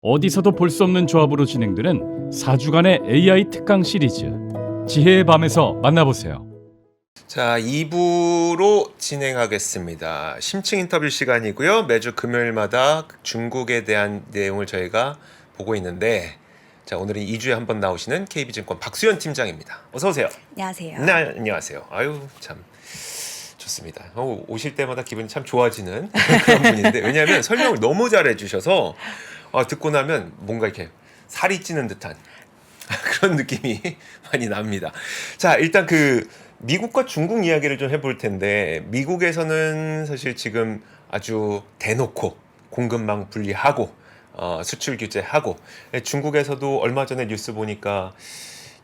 어디서도 볼 수 없는 조합으로 진행되는 4주간의 AI 특강 시리즈 지혜의 밤에서 만나보세요. 자, 2부로 진행하겠습니다. 심층 인터뷰 시간이고요. 매주 금요일마다 중국에 대한 내용을 저희가 보고 있는데, 자, 오늘은 2주에 한 번 나오시는 KB증권 박수현 팀장입니다. 어서 오세요. 안녕하세요. 네, 안녕하세요. 아유, 참 좋습니다. 오실 때마다 기분이 참 좋아지는 그런 분인데, 왜냐하면 설명을 너무 잘해 주셔서 듣고 나면 뭔가 이렇게 살이 찌는 듯한 그런 느낌이 많이 납니다. 자, 일단 미국과 중국 이야기를 좀 해볼 텐데, 미국에서는 사실 지금 아주 대놓고 공급망 분리하고 수출 규제하고, 중국에서도 얼마 전에 뉴스 보니까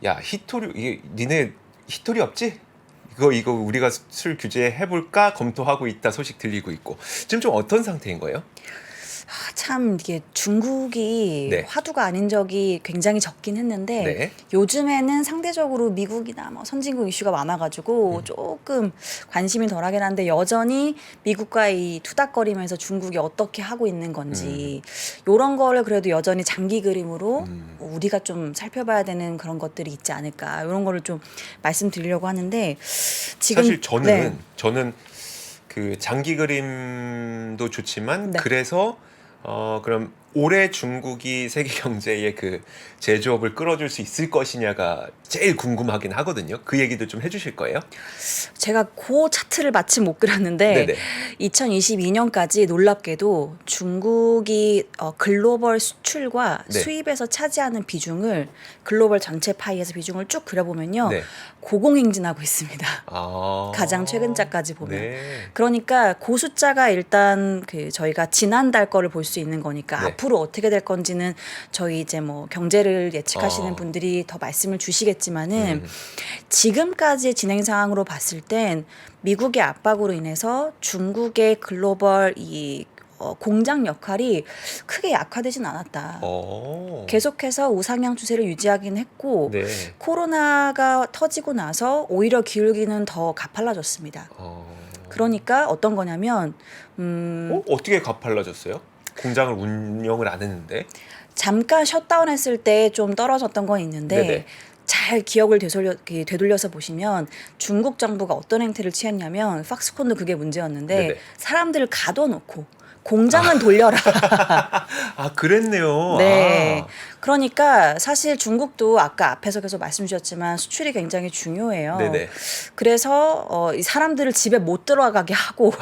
야, 히토류, 이게 니네 히토리 없지? 이거 우리가 수출 규제 해볼까 검토하고 있다 소식 들리고 있고, 지금 좀 어떤 상태인 거예요? 참 이게 중국이 네. 화두가 아닌 적이 굉장히 적긴 했는데 네. 요즘에는 상대적으로 미국이나 뭐 선진국 이슈가 많아가지고 조금 관심이 덜하긴 한데 여전히 미국과 이 투닥거리면서 중국이 어떻게 하고 있는 건지 이런 거를 그래도 여전히 장기 그림으로 우리가 좀 살펴봐야 되는 그런 것들이 있지 않을까, 이런 거를 좀 말씀드리려고 하는데, 지금 사실 저는 네. 저는 그 장기 그림도 좋지만, 네. 그래서 그럼 올해 중국이 세계 경제의 그 제조업을 끌어줄 수 있을 것이냐가 제일 궁금하긴 하거든요. 그 얘기도 좀 해주실 거예요? 제가 그 차트를 마침 못 그렸는데 네네. 2022년까지 놀랍게도 중국이 글로벌 수출과 네. 수입에서 차지하는 비중을, 글로벌 전체 파이에서 비중을 쭉 그려보면요, 네. 고공행진하고 있습니다. 가장 최근자까지 보면. 네. 그러니까 그 숫자가 일단 저희가 지난달 거를 볼 수 있는 거니까 네. 앞으로 어떻게 될 건지는 저희 이제 뭐 경제를 예측하시는 어. 분들이 더 말씀을 주시겠지만은 지금까지의 진행 상황으로 봤을 땐 미국의 압박으로 인해서 중국의 글로벌 공장 역할이 크게 약화되진 않았다. 계속해서 우상향 추세를 유지하긴 했고, 네. 코로나가 터지고 나서 오히려 기울기는 더 가팔라졌습니다. 그러니까 어떤 거냐면 어떻게 가팔라졌어요? 공장을 운영을 안 했는데. 잠깐 셧다운했을 때 좀 떨어졌던 건 있는데, 네네. 잘 기억을 되돌려서 보시면 중국 정부가 어떤 행태를 취했냐면, 팍스콘도 그게 문제였는데 네네. 사람들을 가둬놓고 공장은 돌려라. 그랬네요. 네. 그러니까 사실 중국도 아까 앞에서 계속 말씀 주셨지만 수출이 굉장히 중요해요. 네네. 그래서 이 사람들을 집에 못 들어가게 하고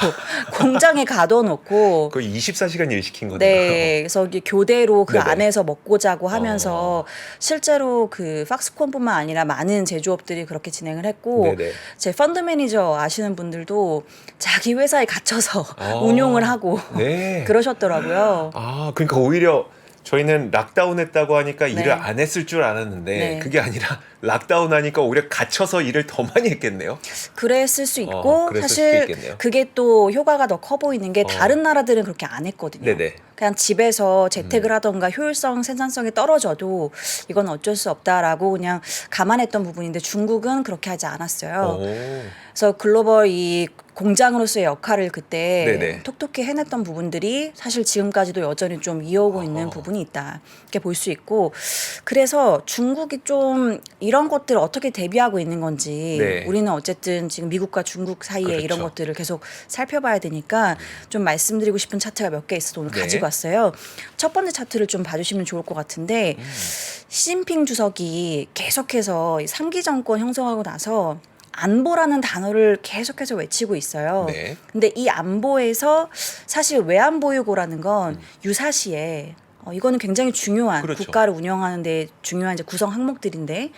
공장에 가둬놓고, 거의 24시간 일 시킨 거네요. 네, 그래서 이게 교대로 그 네네. 안에서 먹고 자고 하면서 실제로 팍스콘뿐만 아니라 많은 제조업들이 그렇게 진행을 했고, 네네. 제 펀드 매니저 아시는 분들도 자기 회사에 갇혀서 운용을 하고 네. 그러셨더라고요. 그러니까 오히려 저희는 락다운했다고 하니까 네. 일을 안 했을 줄 알았는데, 네. 그게 아니라 락다운하니까 오히려 갇혀서 일을 더 많이 했겠네요. 그랬을 수 있고, 그랬을 수도 사실 있겠네요. 그게 또 효과가 더 커 보이는 게 다른 나라들은 그렇게 안 했거든요. 네네. 그냥 집에서 재택을 하던가 효율성, 생산성이 떨어져도 이건 어쩔 수 없다라고 그냥 감안했던 부분인데, 중국은 그렇게 하지 않았어요. 그래서 글로벌 이 공장으로서의 역할을 그때 네네. 톡톡히 해냈던 부분들이 사실 지금까지도 여전히 좀 이어오고 있는 부분이 있다, 이렇게 볼 수 있고, 그래서 중국이 좀 이런 것들을 어떻게 대비하고 있는 건지, 네. 우리는 어쨌든 지금 미국과 중국 사이에 그렇죠. 이런 것들을 계속 살펴봐야 되니까 좀 말씀드리고 싶은 차트가 몇 개 있어서 오늘 네. 가지고 왔어요. 첫 번째 차트를 좀 봐주시면 좋을 것 같은데, 시진핑 주석이 계속해서 3기 정권 형성하고 나서 안보라는 단어를 계속해서 외치고 있어요. 네. 근데 이 안보에서 사실 외환보유고라는 건 유사시에 이거는 굉장히 중요한, 그렇죠. 국가를 운영하는 데 중요한 이제 구성 항목들인데,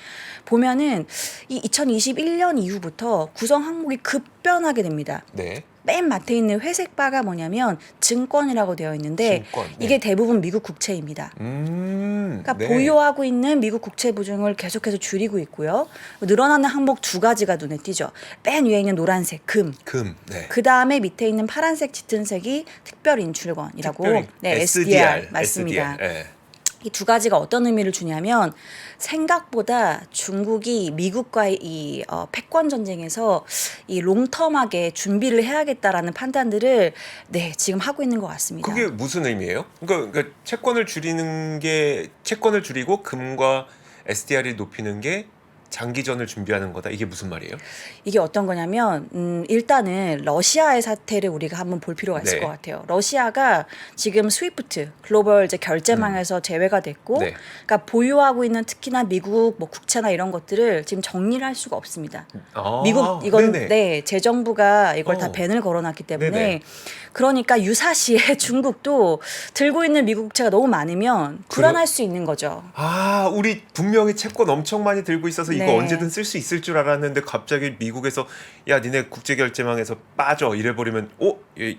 보면은 이 2021년 이후부터 구성 항목이 급변하게 됩니다. 네. 맨 밑에 있는 회색 바가 뭐냐면 증권이라고 되어 있는데, 증권, 네. 이게 대부분 미국 국채입니다. 그러니까 네. 보유하고 있는 미국 국채 비중을 계속해서 줄이고 있고요. 늘어나는 항목 두 가지가 눈에 띄죠. 맨 위에 있는 노란색 금. 네. 그 다음에 밑에 있는 파란색 짙은 색이 특별 인출권이라고. 특별히 네, SDR 맞습니다. SDR. 네. 이 두 가지가 어떤 의미를 주냐면 생각보다 중국이 미국과의 이 패권 전쟁에서 이 롱텀하게 준비를 해야겠다라는 판단들을 네 지금 하고 있는 것 같습니다. 그게 무슨 의미예요? 그러니까 채권을 줄이고 금과 SDR을 높이는 게 장기전을 준비하는 거다. 이게 무슨 말이에요? 이게 어떤 거냐면 일단은 러시아의 사태를 우리가 한번 볼 필요가 있을 네. 것 같아요. 러시아가 지금 스위프트 글로벌 이제 결제망에서 제외가 됐고, 네. 그러니까 보유하고 있는 특히나 미국 뭐 국채나 이런 것들을 지금 정리를 할 수가 없습니다. 아, 미국 이건 네네. 네 재정부가 이걸 다 어. 밴을 걸어놨기 때문에 네네. 그러니까 유사시에 중국도 들고 있는 미국 국채가 너무 많으면 불안할 수 있는 거죠. 아, 우리 분명히 채권 엄청 많이 들고 있어서 이거 네. 언제든 쓸 수 있을 줄 알았는데 갑자기 미국에서 야, 니네 국제결제망에서 빠져 이래버리면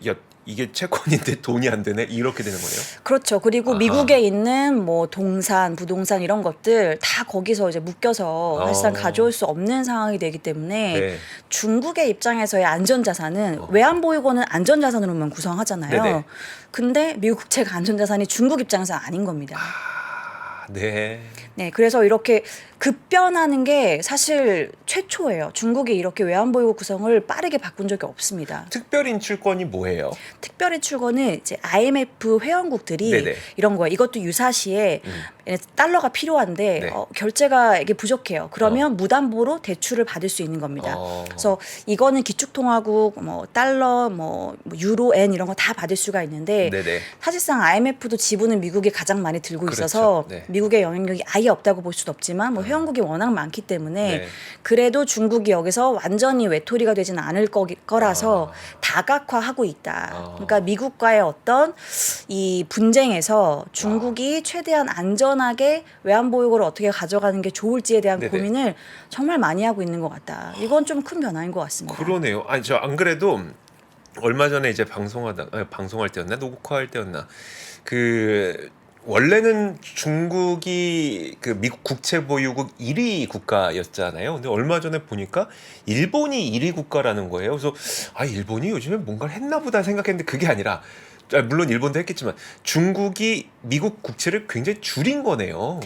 야, 이게 채권인데 돈이 안 되네? 이렇게 되는 거네요. 그렇죠. 그리고 아하. 미국에 있는 뭐 동산, 부동산 이런 것들 다 거기서 이제 묶여서 사실상 가져올 수 없는 상황이 되기 때문에 네. 중국의 입장에서의 안전자산은 어. 외환보유고는 안전자산으로만 구성하잖아요. 네네. 근데 미국 국채가 안전자산이 중국 입장에서 아닌 겁니다. 아, 네. 네, 그래서 이렇게 급변하는 게 사실 최초예요. 중국이 이렇게 외환보유고 구성을 빠르게 바꾼 적이 없습니다. 특별 인출권이 뭐예요? 특별히 출거는 이제 IMF 회원국들이 네네. 이런 거예요. 이것도 유사시에 달러가 필요한데 네. 결제가 이게 부족해요. 그러면 무담보로 대출을 받을 수 있는 겁니다. 그래서 이거는 기축통화국, 뭐 달러, 뭐 유로, 엔 이런 거 다 받을 수가 있는데 네네. 사실상 IMF도 지분은 미국이 가장 많이 들고 그렇죠. 있어서 네. 미국의 영향력이 아예 없다고 볼 수는 없지만 뭐 회원국이 워낙 많기 때문에 네. 그래도 중국이 여기서 완전히 외톨이가 되지는 않을 거라서 다각화하고 있다. 그러니까 미국과의 어떤 이 분쟁에서 중국이 최대한 안전하게 외환보유고를 어떻게 가져가는 게 좋을지에 대한 네네. 고민을 정말 많이 하고 있는 것 같다. 이건 좀 큰 변화인 것 같습니다. 그러네요. 아니, 저 안 그래도 얼마 전에 이제 방송할 때였나? 녹화할 때였나? 원래는 중국이 그 미국 국채 보유국 1위 국가였잖아요. 근데 얼마 전에 보니까 일본이 1위 국가라는 거예요. 그래서 일본이 요즘에 뭔가를 했나 보다 생각했는데 그게 아니라 물론 일본도 했겠지만 중국이 미국 국채를 굉장히 줄인 거네요.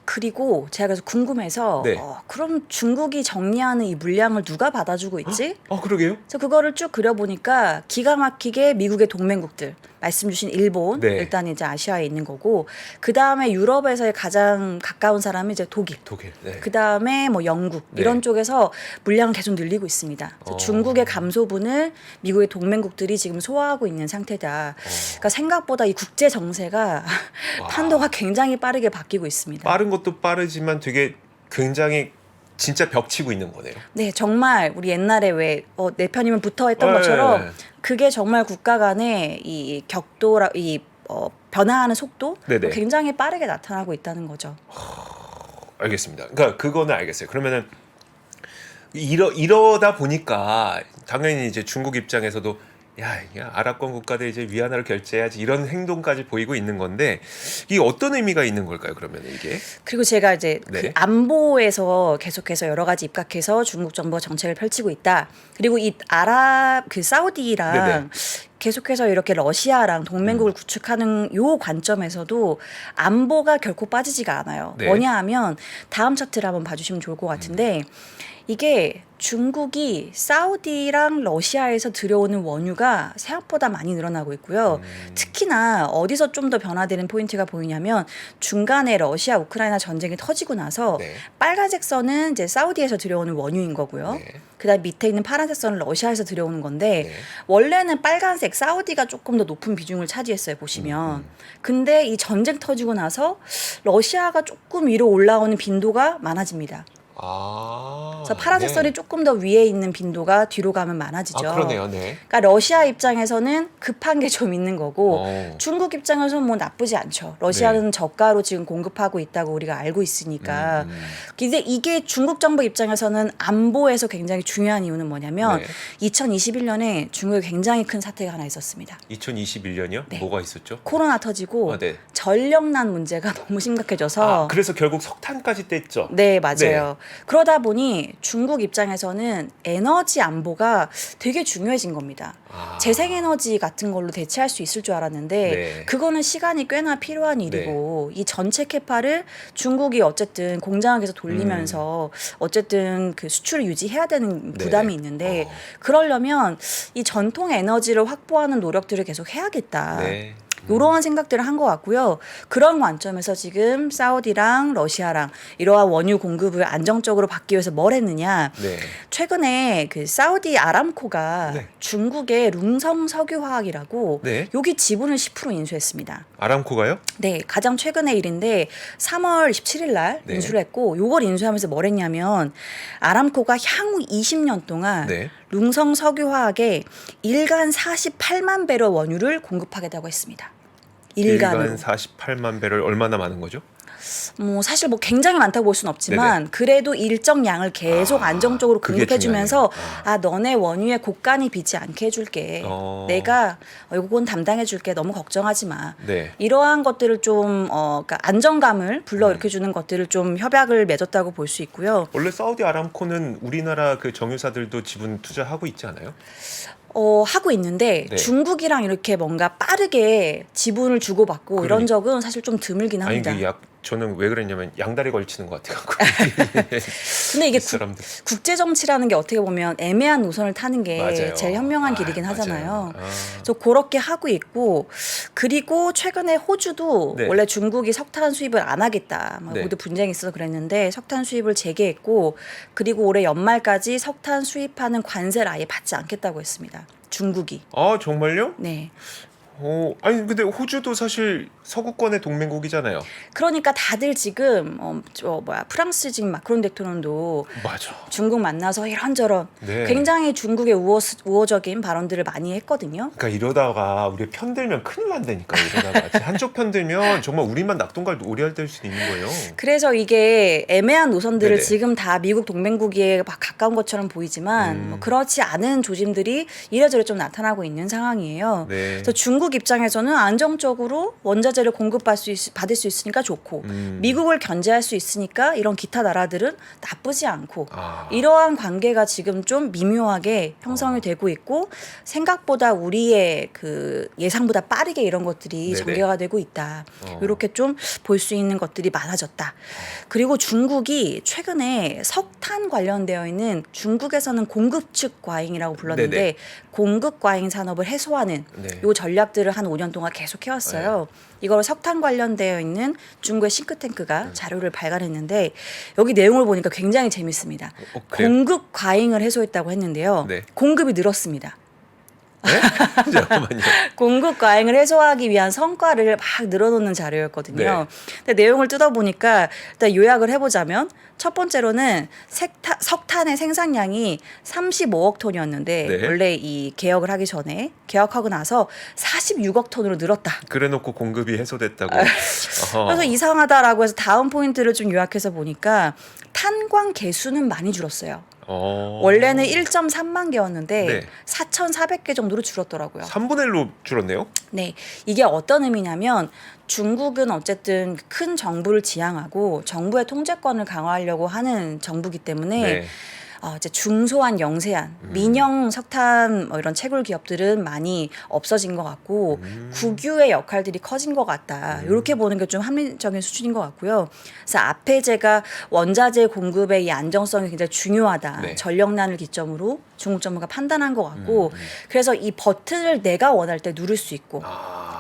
그리고 제가 그래서 궁금해서 네. 그럼 중국이 정리하는 이 물량을 누가 받아주고 있지? 그러게요. 그래서 그거를 쭉 그려보니까 기가 막히게 미국의 동맹국들 말씀 주신 일본 네. 일단 이제 아시아에 있는 거고 그 다음에 유럽에서의 가장 가까운 사람이 이제 독일. 네. 그 다음에 뭐 영국 네. 이런 쪽에서 물량을 계속 늘리고 있습니다. 그래서 중국의 감소분을 미국의 동맹국들이 지금 소화하고 있는 상태다. 그러니까 생각보다 이 국제 정세가 판도가 굉장히 빠르게 바뀌고 있습니다. 빠른 것도 빠르지만 되게 굉장히 진짜 벽치고 있는 거네요. 네, 정말 우리 옛날에 왜 내 편이면 붙어 했던 것처럼 네. 그게 정말 국가 간의 이 격도라 변화하는 속도 네네. 굉장히 빠르게 나타나고 있다는 거죠. 알겠습니다. 그러니까 그거는 알겠어요. 그러면은 이러다 보니까 당연히 이제 중국 입장에서도 야, 아랍권 국가들 이제 위안화를 결제해야지 이런 행동까지 보이고 있는 건데 이게 어떤 의미가 있는 걸까요? 그러면 이게 그리고 제가 이제 네. 그 안보에서 계속해서 여러 가지 입각해서 중국 정부가 정책을 펼치고 있다. 그리고 이 사우디랑 네네. 계속해서 이렇게 러시아랑 동맹국을 구축하는 요 관점에서도 안보가 결코 빠지지가 않아요. 네. 뭐냐 하면 다음 차트를 한번 봐주시면 좋을 것 같은데 이게 중국이 사우디랑 러시아에서 들여오는 원유가 생각보다 많이 늘어나고 있고요. 특히나 어디서 좀 더 변화되는 포인트가 보이냐면 중간에 러시아 우크라이나 전쟁이 터지고 나서 네. 빨간색 선은 이제 사우디에서 들여오는 원유인 거고요. 네. 그다음 밑에 있는 파란색 선은 러시아에서 들여오는 건데 네. 원래는 빨간색 사우디가 조금 더 높은 비중을 차지했어요 보시면. 근데 이 전쟁 터지고 나서 러시아가 조금 위로 올라오는 빈도가 많아집니다. 그래서 파란색 네. 선이 조금 더 위에 있는 빈도가 뒤로 가면 많아지죠. 그러네요. 네. 그러니까 러시아 입장에서는 급한 게 좀 있는 거고 어. 중국 입장에서는 뭐 나쁘지 않죠. 러시아는 저가로 지금 공급하고 있다고 우리가 알고 있으니까. 근데 이게 중국 정부 입장에서는 안보에서 굉장히 중요한 이유는 뭐냐면 네. 2021년에 중국에 굉장히 큰 사태가 하나 있었습니다. 2021년이요? 네. 뭐가 있었죠? 코로나 터지고 네. 전력난 문제가 너무 심각해져서 그래서 결국 석탄까지 뗐죠. 네, 맞아요. 그러다 보니 중국 입장에서는 에너지 안보가 되게 중요해진 겁니다. 재생에너지 같은 걸로 대체할 수 있을 줄 알았는데 네. 그거는 시간이 꽤나 필요한 일이고 이 전체 캐파를 중국이 어쨌든 공장을 계속 돌리면서 어쨌든 그 수출을 유지해야 되는 부담이 네. 있는데 그러려면 이 전통 에너지를 확보하는 노력들을 계속 해야겠다. 네. 이러한 생각들을 한 것 같고요. 그런 관점에서 지금 사우디랑 러시아랑 이러한 원유 공급을 안정적으로 받기 위해서 뭘 했느냐. 네. 최근에 그 사우디 아람코가 네. 중국의 룽성 석유화학이라고 네. 여기 지분을 10% 인수했습니다. 아람코가요? 네, 가장 최근의 일인데 3월 17일 날 네. 인수를 했고 요걸 인수하면서 뭘 했냐면 아람코가 향후 20년 동안 네. 룽성 석유화학에 일간 48만 배럴 원유를 공급하겠다고 했습니다. 일간으로. 일간 48만 배럴 얼마나 많은 거죠? 뭐 사실 뭐 굉장히 많다고 볼 수는 없지만 그래도 일정 양을 계속 안정적으로 그게 공급해주면서 중요하네요. 너네 원유에 곡간이 비지 않게 해줄게. 내가 이건 담당해줄게. 너무 걱정하지 마. 네. 이러한 것들을 좀 그러니까 안정감을 불러일으켜주는 것들을 좀 협약을 맺었다고 볼 수 있고요. 원래 사우디 아람코는 우리나라 그 정유사들도 지분 투자하고 있지 않아요? 하고 있는데 네. 중국이랑 이렇게 뭔가 빠르게 지분을 주고받고 이런 그러니까. 적은 사실 좀 드물긴 아니 합니다. 저는 왜 그랬냐면 양다리 걸치는 것 같아갖고. 근데 이게 이 사람들. 국제 정치라는 게 어떻게 보면 애매한 노선을 타는 게 맞아요. 제일 현명한 길이긴 하잖아요. 맞아요. 그래서 그렇게 하고 있고 그리고 최근에 호주도 네. 원래 중국이 석탄 수입을 안 하겠다. 네. 모두 분쟁이 있어서 그랬는데 석탄 수입을 재개했고 그리고 올해 연말까지 석탄 수입하는 관세를 아예 받지 않겠다고 했습니다. 중국이. 아 정말요? 네. 아니 근데 호주도 사실 서구권의 동맹국이잖아요. 그러니까 다들 지금 프랑스 지금 마크롱 대통령도 맞아. 중국 만나서 이런저런 네. 굉장히 중국의 우호적인 발언들을 많이 했거든요. 그러니까 이러다가 우리 편들면 큰일 난다니까. 이러다가 한쪽 편들면 정말 우리만 낙동갈 오리알 될 수 있는 거예요. 그래서 이게 애매한 노선들을 네네. 지금 다 미국 동맹국에 막 가까운 것처럼 보이지만 뭐 그렇지 않은 조짐들이 이래저래 좀 나타나고 있는 상황이에요. 네. 그래서 중국 입장에서는 안정적으로 원자재를 받을 수 있으니까 좋고 미국을 견제할 수 있으니까 이런 기타 나라들은 나쁘지 않고 이러한 관계가 지금 좀 미묘하게 형성이 되고 있고 생각보다 우리의 그 예상보다 빠르게 이런 것들이 네네. 전개가 되고 있다. 이렇게 좀 볼 수 있는 것들이 많아졌다. 그리고 중국이 최근에 석탄 관련되어 있는 중국에서는 공급 측 과잉이라고 불렀는데 네네. 공급 과잉 산업을 해소하는 네. 요 전략들을 한 5년 동안 계속 해왔어요. 이걸 석탄 관련되어 있는 중국의 싱크탱크가 자료를 발간했는데 여기 내용을 보니까 굉장히 재밌습니다. 그래요? 공급 과잉을 해소했다고 했는데요. 네. 공급이 늘었습니다. 네? 잠깐만요. 공급 과잉을 해소하기 위한 성과를 막 늘어놓는 자료였거든요. 근데 내용을 뜯어보니까 일단 요약을 해보자면 첫 번째로는 석탄의 생산량이 35억 톤이었는데 네. 원래 이 개혁을 하기 전에 개혁하고 나서 46억 톤으로 늘었다. 그래놓고 공급이 해소됐다고. 그래서 이상하다라고 해서 다음 포인트를 좀 요약해서 보니까 탄광 개수는 많이 줄었어요. 원래는 1.3만 개였는데 네. 4,400개 정도로 줄었더라고요. 3분의 1로 줄었네요. 네, 이게 어떤 의미냐면 중국은 어쨌든 큰 정부를 지향하고 정부의 통제권을 강화하려고 하는 정부기 때문에 네. 이제 중소한 영세한 민영 석탄 이런 채굴 기업들은 많이 없어진 것 같고 국유의 역할들이 커진 것 같다. 이렇게 보는 게 좀 합리적인 수준인 것 같고요. 그래서 앞에 제가 원자재 공급의 이 안정성이 굉장히 중요하다. 네. 전력난을 기점으로 중국 정부가 판단한 것 같고 그래서 이 버튼을 내가 원할 때 누를 수 있고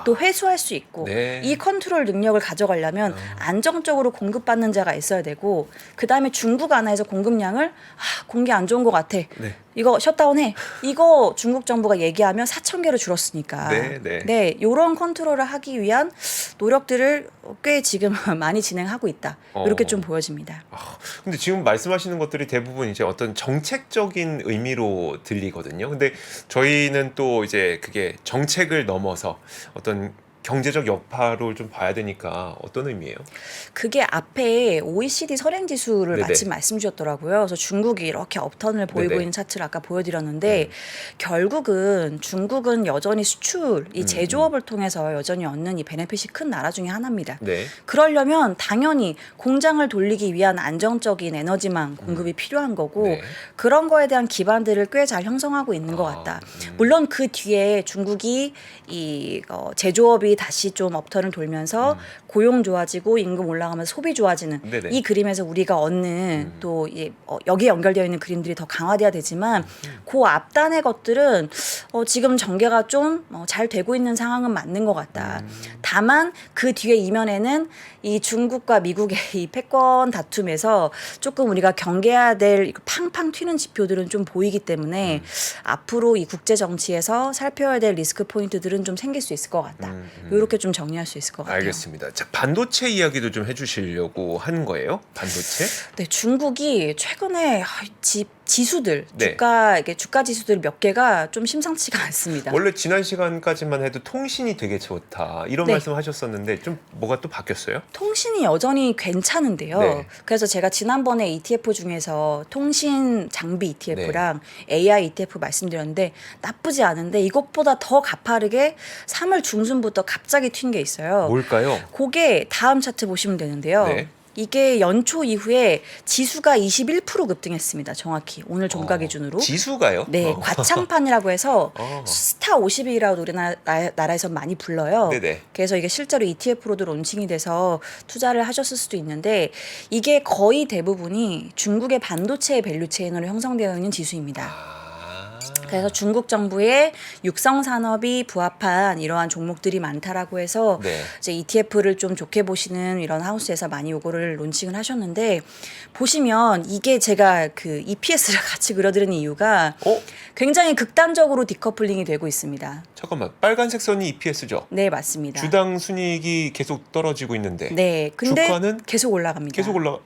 또 회수할 수 있고 네. 이 컨트롤 능력을 가져가려면 안정적으로 공급받는 자가 있어야 되고 그다음에 중국 안에서 공급량을 공기 안 좋은 것 같아. 네. 이거 셧다운해. 이거 중국 정부가 얘기하면 4,000개로 줄었으니까. 네. 이런 컨트롤을 하기 위한 노력들을 꽤 지금 많이 진행하고 있다. 이렇게 좀 보여집니다. 근데 지금 말씀하시는 것들이 대부분 이제 어떤 정책적인 의미로 들리거든요. 근데 저희는 또 이제 그게 정책을 넘어서 어떤 경제적 여파를 좀 봐야 되니까 어떤 의미예요? 그게 앞에 OECD 선행 지수를 네네. 마침 말씀 주셨더라고요. 그래서 중국이 이렇게 업턴을 보이고 네네. 있는 차트를 아까 보여드렸는데 결국은 중국은 여전히 수출, 이 제조업을 통해서 여전히 얻는 이 베네핏이 큰 나라 중에 하나입니다. 네. 그러려면 당연히 공장을 돌리기 위한 안정적인 에너지망 공급이 필요한 거고 네. 그런 거에 대한 기반들을 꽤 잘 형성하고 있는 것 같다. 물론 그 뒤에 중국이 이 제조업이 다시 좀 업턴을 돌면서 고용 좋아지고 임금 올라가면서 소비 좋아지는 네네. 이 그림에서 우리가 얻는 또 여기에 연결되어 있는 그림들이 더 강화돼야 되지만 그 앞단의 것들은 지금 전개가 좀 잘 되고 있는 상황은 맞는 것 같다. 다만 그 뒤에 이면에는 이 중국과 미국의 이 패권 다툼에서 조금 우리가 경계해야 될 팡팡 튀는 지표들은 좀 보이기 때문에 앞으로 이 국제 정치에서 살펴야 될 리스크 포인트들은 좀 생길 수 있을 것 같다. 이렇게 좀 정리할 수 있을 것 같아요. 알겠습니다. 자, 반도체 이야기도 좀 해주시려고 하는 거예요? 반도체? 네, 중국이 최근에 지수들 네. 주가 지수들 몇 개가 좀 심상치가 않습니다. 원래 지난 시간까지만 해도 통신이 되게 좋다 이런 네. 말씀하셨었는데 좀 뭐가 또 바뀌었어요? 통신이 여전히 괜찮은데요. 네. 그래서 제가 지난번에 ETF 중에서 통신 장비 ETF랑 AI ETF 말씀드렸는데 나쁘지 않은데 이것보다 더 가파르게 3월 중순부터 갑자기 튄 게 있어요. 뭘까요? 그게 다음 차트 보시면 되는데요. 네. 이게 연초 이후에 지수가 21% 급등했습니다. 정확히 오늘 종가 기준으로. 지수가요? 네, 과창판이라고 해서 어. 스타 50이라고 우리나라에서 많이 불러요. 네네. 그래서 이게 실제로 ETF로도 론칭이 돼서 투자를 하셨을 수도 있는데 이게 거의 대부분이 중국의 반도체 밸류 체인으로 형성되어 있는 지수입니다. 그래서 중국 정부의 육성 산업이 부합한 이러한 종목들이 많다라고 해서 네. 이제 ETF를 좀 좋게 보시는 이런 하우스에서 많이 요거를 론칭을 하셨는데 보시면 이게 제가 그 EPS를 같이 그려드리는 이유가 굉장히 극단적으로 디커플링이 되고 있습니다. 잠깐만, 빨간색 선이 EPS죠? 네, 맞습니다. 주당 순이익이 계속 떨어지고 있는데 네, 근데 주가는 계속 올라갑니다. 계속 올라가.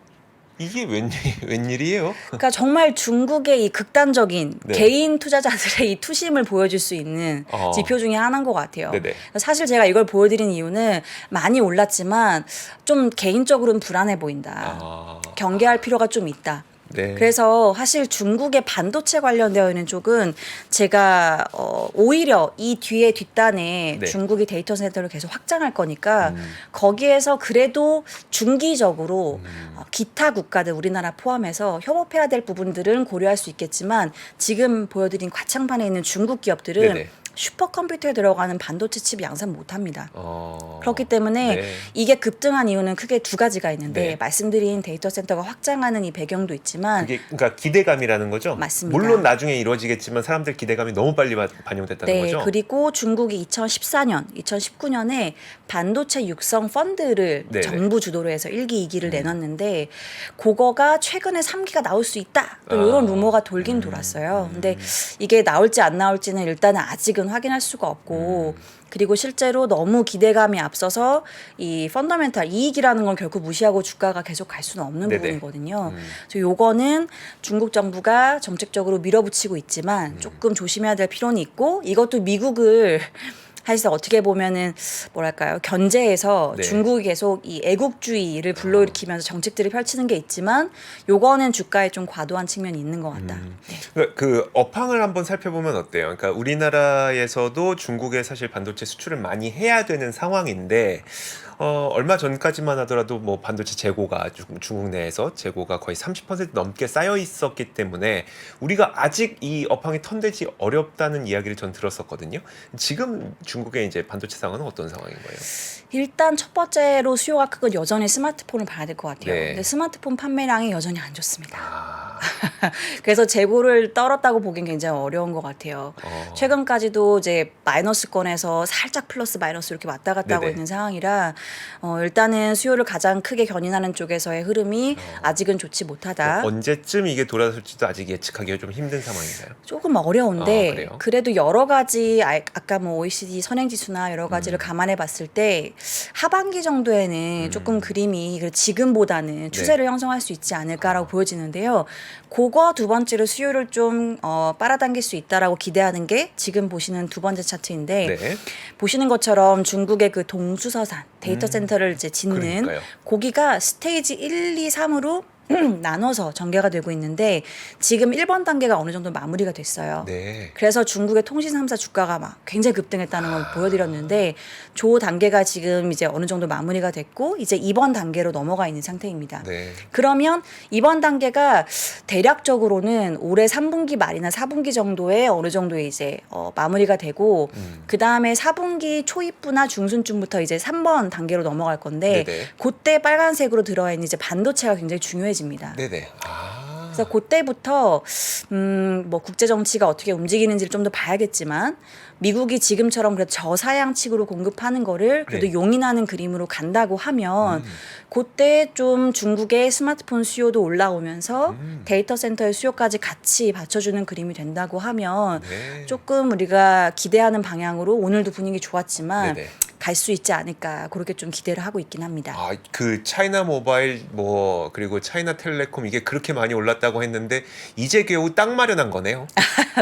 이게 웬일이에요? 그러니까 정말 중국의 이 극단적인 네. 개인 투자자들의 이 투심을 보여줄 수 있는 지표 중에 하나인 것 같아요. 네네. 사실 제가 이걸 보여드린 이유는 많이 올랐지만 좀 개인적으로는 불안해 보인다. 경계할 필요가 좀 있다. 네. 그래서 사실 중국의 반도체 관련되어 있는 쪽은 제가 오히려 이 뒤에 뒷단에 네. 중국이 데이터 센터를 계속 확장할 거니까 거기에서 그래도 중기적으로 기타 국가들 우리나라 포함해서 협업해야 될 부분들은 고려할 수 있겠지만 지금 보여드린 과창판에 있는 중국 기업들은 네네. 슈퍼컴퓨터에 들어가는 반도체 칩 양산 못합니다. 어... 그렇기 때문에 네. 이게 급등한 이유는 크게 두 가지가 있는데 네. 말씀드린 데이터 센터가 확장하는 이 배경도 있지만 그게 그러니까 기대감이라는 거죠? 맞습니다. 물론 나중에 이루어지겠지만 사람들 기대감이 너무 빨리 반영됐다는 네, 거죠? 그리고 중국이 2014년, 2019년에 반도체 육성 펀드를 네네. 정부 주도로 해서 1기, 2기를 내놨는데 그거가 최근에 3기가 나올 수 있다. 또 이런 루머가 돌긴 돌았어요. 근데 이게 나올지 안 나올지는 일단은 아직은 확인할 수가 없고 그리고 실제로 너무 기대감이 앞서서 이 펀더멘탈 이익이라는 건 결국 무시하고 주가가 계속 갈 수는 없는 네네. 부분이거든요. 그래서 요거는 중국 정부가 정책적으로 밀어붙이고 있지만 조금 조심해야 될 필요는 있고 이것도 미국을 사실 어떻게 보면은 뭐랄까요 견제해서 네. 중국이 계속 이 애국주의를 불러일으키면서 정책들을 펼치는 게 있지만 요거는 주가에 좀 과도한 측면이 있는 것 같다. 네. 그러니까 그 업황을 한번 살펴보면 어때요? 그러니까 우리나라에서도 중국에 사실 반도체 수출을 많이 해야 되는 상황인데 얼마 전까지만 하더라도 뭐 반도체 재고가 중국 내에서 재고가 거의 30% 넘게 쌓여 있었기 때문에 우리가 아직 이 업황이 턴되지 어렵다는 이야기를 전 들었었거든요. 지금 중국의 이제 반도체 상황은 어떤 상황인 거예요? 일단 첫 번째로 수요가 큰 건 여전히 스마트폰을 봐야 될 것 같아요. 네. 근데 스마트폰 판매량이 여전히 안 좋습니다. 아, 그래서 재고를 떨었다고 보기엔 굉장히 어려운 것 같아요. 최근까지도 이제 마이너스권에서 살짝 플러스 마이너스 이렇게 왔다 갔다 하고 네네. 있는 상황이라 일단은 수요를 가장 크게 견인하는 쪽에서의 흐름이 아직은 좋지 못하다. 언제쯤 이게 돌아설지도 아직 예측하기가 좀 힘든 상황인가요? 조금 어려운데 그래요? 그래도 여러 가지 아까 뭐 OECD 선행지수나 여러 가지를 감안해 봤을 때 하반기 정도에는 조금 그림이 지금보다는 추세를 형성할 수 있지 않을까라고 보여지는데요. 그거 두 번째로 수요를 좀 빨아당길 수 있다라고 기대하는 게 지금 보시는 두 번째 차트인데 네. 보시는 것처럼 중국의 그 동수서산 데이터 센터를 이제 짓는 그러니까요. 고기가 스테이지 1, 2, 3으로 나눠서 전개가 되고 있는데 지금 1번 단계가 어느 정도 마무리가 됐어요. 네. 그래서 중국의 통신 3사 주가가 막 굉장히 급등했다는 걸 보여드렸는데 조 단계가 지금 이제 어느 정도 마무리가 됐고 이제 2번 단계로 넘어가 있는 상태입니다. 네. 그러면 이번 단계가 대략적으로는 올해 3분기 말이나 4분기 정도에 어느 정도 이제 마무리가 되고 그 다음에 4분기 초입부나 중순쯤부터 이제 3번 단계로 넘어갈 건데 네네. 그때 빨간색으로 들어와 있는 이제 반도체가 굉장히 중요해집니다. 네네. 아. 그래서 그때부터 뭐 국제 정치가 어떻게 움직이는지를 좀 더 봐야겠지만 미국이 지금처럼 그래도 저사양식으로 공급하는 거를 그래도 네. 용인하는 그림으로 간다고 하면 그때 좀 중국의 스마트폰 수요도 올라오면서 데이터 센터의 수요까지 같이 받쳐주는 그림이 된다고 하면 네. 조금 우리가 기대하는 방향으로 오늘도 분위기 좋았지만 네네. 갈 수 있지 않을까 그렇게 좀 기대를 하고 있긴 합니다. 아, 그 차이나 모바일 뭐 그리고 차이나 텔레콤 이게 그렇게 많이 올랐다고 했는데 이제 겨우 딱 마련한 거네요.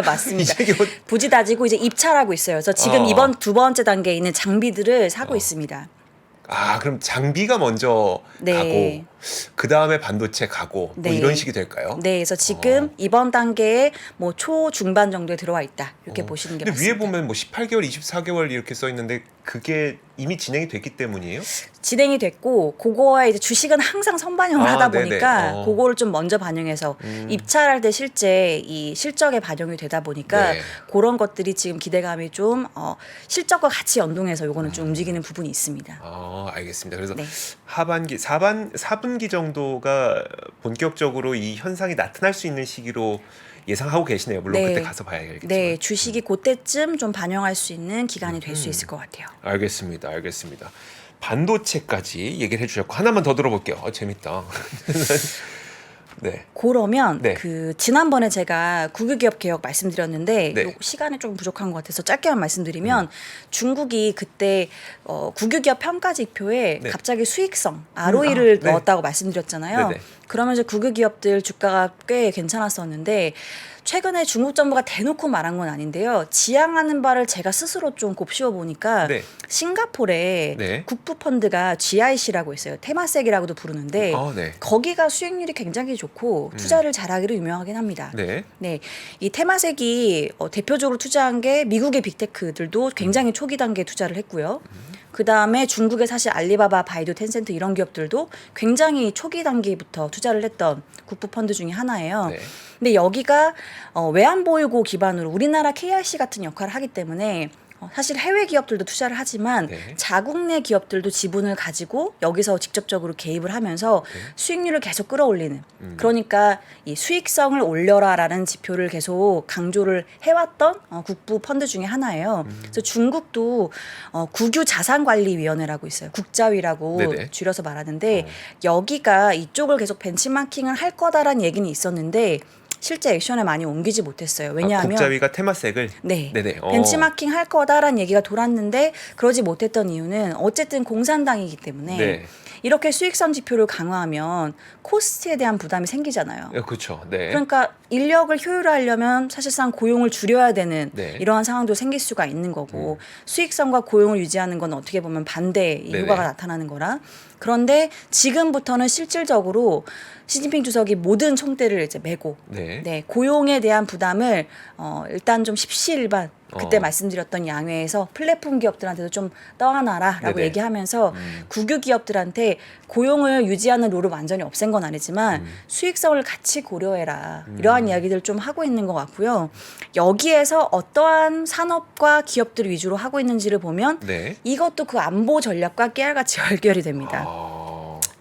맞습니다. 이제 겨우 부지 다지고 이제 입찰하고 있어요. 그래서 지금 이번 두 번째 단계에 있는 장비들을 사고 있습니다. 아, 그럼 장비가 먼저 네. 가고 그 다음에 반도체 가고 뭐 네. 이런 식이 될까요? 네, 그래서 지금 이번 단계에 뭐 초중반 정도에 들어와 있다. 이렇게 보시는 게 근데 맞습니다. 위에 보면 뭐 18개월, 24개월 이렇게 써 있는데 그게 이미 진행이 됐기 때문이에요? 진행이 됐고 그거에 이제 주식은 항상 선반영을 아, 하다 네네. 보니까 그거를 좀 먼저 반영해서 입찰할 때 실제 이 실적에 반영이 되다 보니까 네. 그런 것들이 지금 기대감이 좀 실적과 같이 연동해서 요거는 좀 움직이는 부분이 있습니다. 아, 알겠습니다. 그래서 네. 하반기, 4분기 정도가 본격적으로 이 현상이 나타날 수 있는 시기로 예상하고 계시네요. 물론 네. 그때 가서 봐야겠지만. 네, 주식이 그때쯤 좀 반영할 수 있는 기간이 될 수 있을 것 같아요. 알겠습니다. 알겠습니다. 반도체까지 얘기를 해주셨고 하나만 더 들어볼게요. 재밌다. 네. 그러면 네. 그 지난번에 제가 국유기업 개혁 말씀드렸는데 네. 요 시간이 좀 부족한 것 같아서 짧게만 말씀드리면 중국이 그때 국유기업 평가 지표에 네. 갑자기 수익성 ROE를 네. 넣었다고 말씀드렸잖아요. 네네. 그러면서 국유기업들 주가가 꽤 괜찮았었는데 최근에 중국 정부가 대놓고 말한 건 아닌데요. 지향하는 바를 제가 스스로 좀 곱씹어 보니까 네. 싱가포르에 네. 국부 펀드가 GIC라고 있어요. 테마섹이라고도 부르는데 네. 거기가 수익률이 굉장히 좋고 투자를 잘하기로 유명하긴 합니다. 네. 네, 이 테마섹이 대표적으로 투자한 게 미국의 빅테크들도 굉장히 초기 단계에 투자를 했고요. 그 다음에 중국의 사실 알리바바, 바이두, 텐센트 이런 기업들도 굉장히 초기 단계부터 투자를 했던 국부 펀드 중에 하나예요. 네. 근데 여기가 외환보유고 기반으로 우리나라 KRC 같은 역할을 하기 때문에 사실 해외 기업들도 투자를 하지만 네. 자국 내 기업들도 지분을 가지고 여기서 직접적으로 개입을 하면서 수익률을 계속 끌어올리는 그러니까 이 수익성을 올려라라는 지표를 계속 강조를 해왔던 국부 펀드 중에 하나예요. 그래서 중국도 국유자산관리위원회라고 있어요. 국자위라고 네네. 줄여서 말하는데 여기가 이쪽을 계속 벤치마킹을 할 거다라는 얘기는 있었는데 실제 액션에 많이 옮기지 못했어요. 왜냐하면 국자위가 테마색을 네. 네네. 벤치마킹 할 거다라는 얘기가 돌았는데 그러지 못했던 이유는 어쨌든 공산당이기 때문에 네. 이렇게 수익성 지표를 강화하면 코스트에 대한 부담이 생기잖아요. 그렇죠. 네. 그러니까 인력을 효율화하려면 사실상 고용을 줄여야 되는 네. 이러한 상황도 생길 수가 있는 거고 수익성과 고용을 유지하는 건 어떻게 보면 반대의 네네. 효과가 나타나는 거라. 그런데 지금부터는 실질적으로 시진핑 주석이 모든 총대를 이제 메고 네. 고용에 대한 부담을 일단 좀 십시일반 그때 어. 말씀드렸던 양회에서 플랫폼 기업들한테도 좀 떠안아라라고 네네. 얘기하면서 국유 기업들한테 고용을 유지하는 룰을 완전히 없앤 건 아니지만 수익성을 같이 고려해라 이러한 이야기들 좀 하고 있는 것 같고요. 여기에서 어떠한 산업과 기업들 위주로 하고 있는지를 보면 네. 이것도 그 안보 전략과 깨알같이 연결이 됩니다.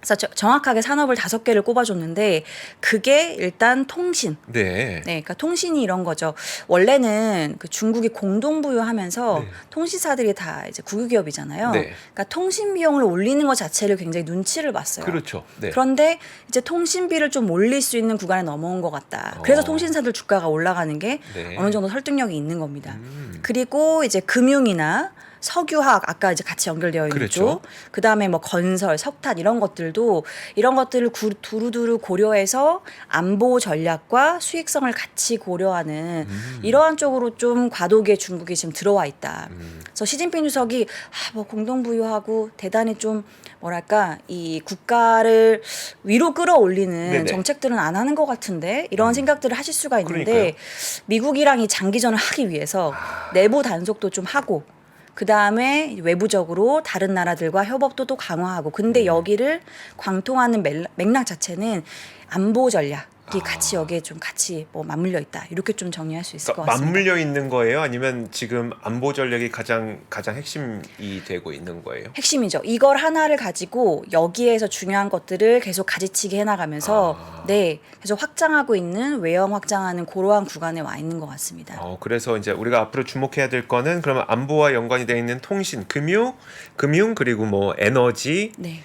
그래서 정확하게 산업을 5개를 꼽아줬는데 그게 일단 통신. 네. 네, 그러니까 통신이 이런 거죠. 원래는 그 중국이 공동부유하면서 네. 통신사들이 다 이제 국유기업이잖아요. 네. 그러니까 통신 비용을 올리는 것 자체를 굉장히 눈치를 봤어요. 그렇죠. 네. 그런데 이제 통신비를 좀 올릴 수 있는 구간에 넘어온 것 같다. 그래서 통신사들 주가가 올라가는 게 네. 어느 정도 설득력이 있는 겁니다. 그리고 이제 금융이나 석유화학 아까 이제 같이 연결되어 있는 그렇죠. 쪽, 그다음에 뭐 건설, 석탄 이런 것들도 이런 것들을 두루두루 고려해서 안보 전략과 수익성을 같이 고려하는 이러한 쪽으로 좀 과도기에 중국이 지금 들어와 있다. 그래서 시진핑 주석이 뭐 공동부유하고 대단히 좀 뭐랄까 이 국가를 위로 끌어올리는 네네. 정책들은 안 하는 것 같은데 이런 생각들을 하실 수가 있는데 그러니까요. 미국이랑 이 장기전을 하기 위해서 내부 단속도 좀 하고 그 다음에 외부적으로 다른 나라들과 협업도 또 강화하고 근데 여기를 관통하는 맥락 자체는 안보 전략이 같이 여기에 좀 같이 뭐 맞물려 있다 이렇게 좀 정리할 수 있을 것 그러니까 같습니다. 맞물려 있는 거예요? 아니면 지금 안보 전략이 가장 핵심이 되고 있는 거예요? 핵심이죠. 이걸 하나를 가지고 여기에서 중요한 것들을 계속 가지치기 해나가면서 네 계속 확장하고 있는 외형 확장하는 그러한 구간에 와 있는 것 같습니다. 그래서 이제 우리가 앞으로 주목해야 될 거는 그러면 안보와 연관이 되어 있는 통신, 금융 그리고 뭐 에너지, 네.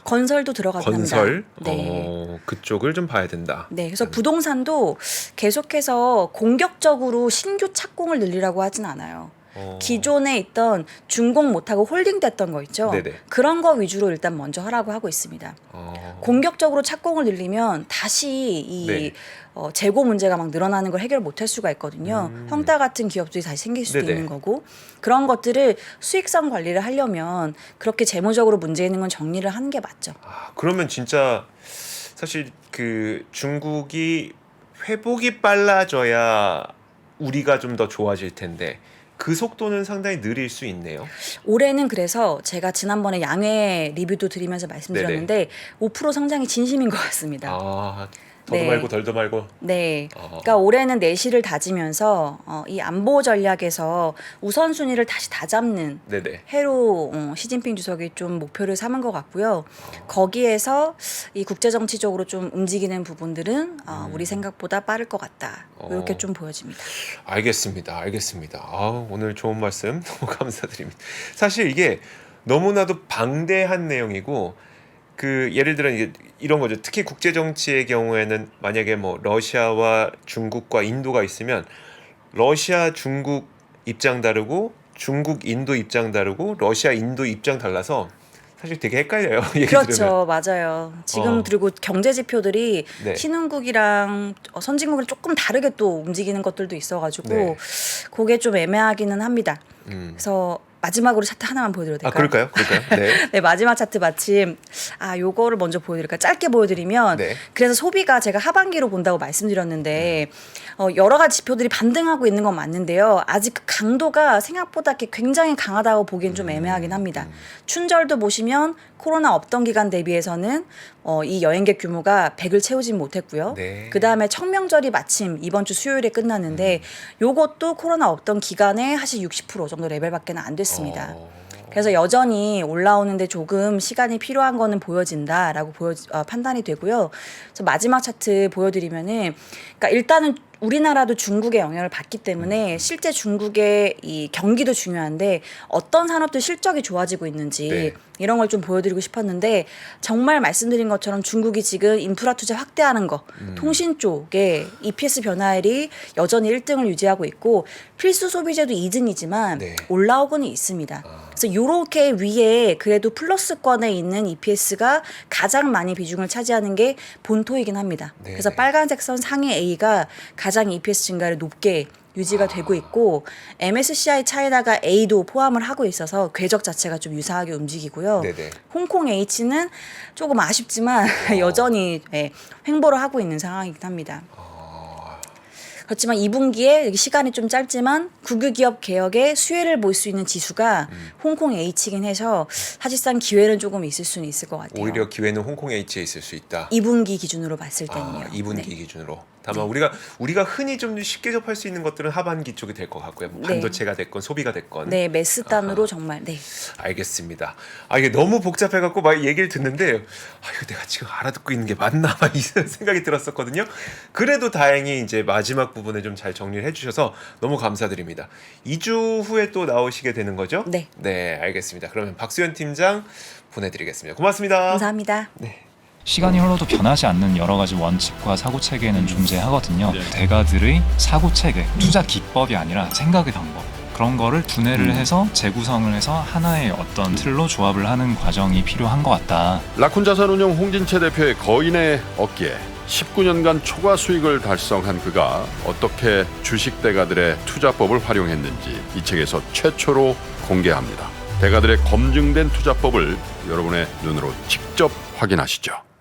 건설도 들어가긴 건설, 합니다. 네. 그쪽을 좀 봐야 된다. 네, 그래서 부동산도 계속해서 공격적으로 신규 착공을 늘리라고 하진 않아요. 기존에 있던 준공 못하고 홀딩됐던 거 있죠. 네네. 그런 거 위주로 일단 먼저 하라고 하고 있습니다. 공격적으로 착공을 늘리면 다시 이 네. 재고 문제가 막 늘어나는 걸 해결 못할 수가 있거든요. 헝다 같은 기업들이 다시 생길 수도 네네. 있는 거고 그런 것들을 수익성 관리를 하려면 그렇게 재무적으로 문제 있는 건 정리를 하는 게 맞죠. 그러면 진짜 사실 그 중국이 회복이 빨라져야 우리가 좀 더 좋아질 텐데 그 속도는 상당히 느릴 수 있네요. 올해는 그래서 제가 지난번에 양해 리뷰도 드리면서 말씀드렸는데 5% 성장이 진심인 것 같습니다. 더도 네. 말고 덜도 말고. 네. 그러니까 올해는 내실을 다지면서 이 안보 전략에서 우선순위를 다시 다잡는 네네. 해로 시진핑 주석이 좀 목표를 삼은 것 같고요. 거기에서 이 국제정치적으로 좀 움직이는 부분들은 우리 생각보다 빠를 것 같다. 이렇게 좀 보여집니다. 알겠습니다. 오늘 좋은 말씀 너무 감사드립니다. 사실 이게 너무나도 방대한 내용이고 그 예를 들어 이런 거죠. 특히 국제 정치의 경우에는 만약에 뭐 러시아와 중국과 인도가 있으면 러시아 중국 입장 다르고 중국 인도 입장 다르고 러시아 인도 입장 달라서 사실 되게 헷갈려요. 얘기 들으면. 그렇죠, 맞아요. 지금 그리고 경제 지표들이 네. 신흥국이랑 선진국을 조금 다르게 또 움직이는 것들도 있어가지고 네. 그게 좀 애매하기는 합니다. 그래서 마지막으로 차트 하나만 보여드려도 될까요? 그럴까요? 네. 네, 마지막 차트 마침 요거를 먼저 보여드릴까요? 짧게 보여드리면 네. 그래서 소비가 제가 하반기로 본다고 말씀드렸는데 여러 가지 지표들이 반등하고 있는 건 맞는데요. 아직 그 강도가 생각보다 이렇게 굉장히 강하다고 보기엔 좀 애매하긴 합니다. 춘절도 보시면 코로나 없던 기간 대비해서는 이 여행객 규모가 100을 채우진 못했고요. 네. 그다음에 청명절이 마침 이번 주 수요일에 끝났는데 요것도 코로나 없던 기간에 사실 60% 정도 레벨밖에 안 됐습니다. 그래서 여전히 올라오는데 조금 시간이 필요한 거는 보여진다라고 판단이 되고요. 그래서 마지막 차트 보여드리면은, 그러니까 일단은 우리나라도 중국의 영향을 받기 때문에 실제 중국의 이 경기도 중요한데 어떤 산업들 실적이 좋아지고 있는지 네. 이런 걸 좀 보여드리고 싶었는데 정말 말씀드린 것처럼 중국이 지금 인프라 투자 확대하는 거, 통신 쪽에 EPS 변화율이 여전히 1등을 유지하고 있고 필수 소비재도 2등이지만 네. 올라오고는 있습니다. 그래서 이렇게 위에 그래도 플러스권에 있는 EPS가 가장 많이 비중을 차지하는 게 본토이긴 합니다. 네. 그래서 빨간색 선 상위 A가 가장 EPS 증가를 높게 유지가 되고 있고 MSCI 차이나가 A도 포함을 하고 있어서 궤적 자체가 좀 유사하게 움직이고요. 네네. 홍콩 H는 조금 아쉽지만 여전히 횡보를 하고 있는 상황이긴 합니다. 그렇지만 2분기에 시간이 좀 짧지만 국유기업 개혁의 수혜를 볼 수 있는 지수가 홍콩 H이긴 해서 사실상 기회는 조금 있을 수는 있을 것 같아요. 오히려 기회는 홍콩 H에 있을 수 있다. 2분기 기준으로 봤을 때는요. 2분기 네. 기준으로. 다만 우리가 흔히 좀 쉽게 접할 수 있는 것들은 하반기 쪽이 될 것 같고요. 뭐 네. 반도체가 됐건 소비가 됐건. 네, 메스단으로 정말 네. 알겠습니다. 이게 너무 복잡해갖고 막 얘기를 듣는데 이거 내가 지금 알아듣고 있는 게 맞나 막 이런 생각이 들었었거든요. 그래도 다행히 이제 마지막 부분에 좀 잘 정리를 해주셔서 너무 감사드립니다. 2주 후에 또 나오시게 되는 거죠? 네. 네, 알겠습니다. 그러면 박수현 팀장 보내드리겠습니다. 고맙습니다. 감사합니다. 시간이 흘러도 변하지 않는 여러 가지 원칙과 사고 체계는 존재하거든요. 대가들의 사고 체계, 투자 기법이 아니라 생각의 방법. 그런 거를 분해를 해서 재구성을 해서 하나의 어떤 틀로 조합을 하는 과정이 필요한 것 같다. 라쿤 자산운용 홍진채 대표의 거인의 어깨에 19년간 초과 수익을 달성한 그가 어떻게 주식 대가들의 투자법을 활용했는지 이 책에서 최초로 공개합니다. 대가들의 검증된 투자법을 여러분의 눈으로 직접 확인하시죠.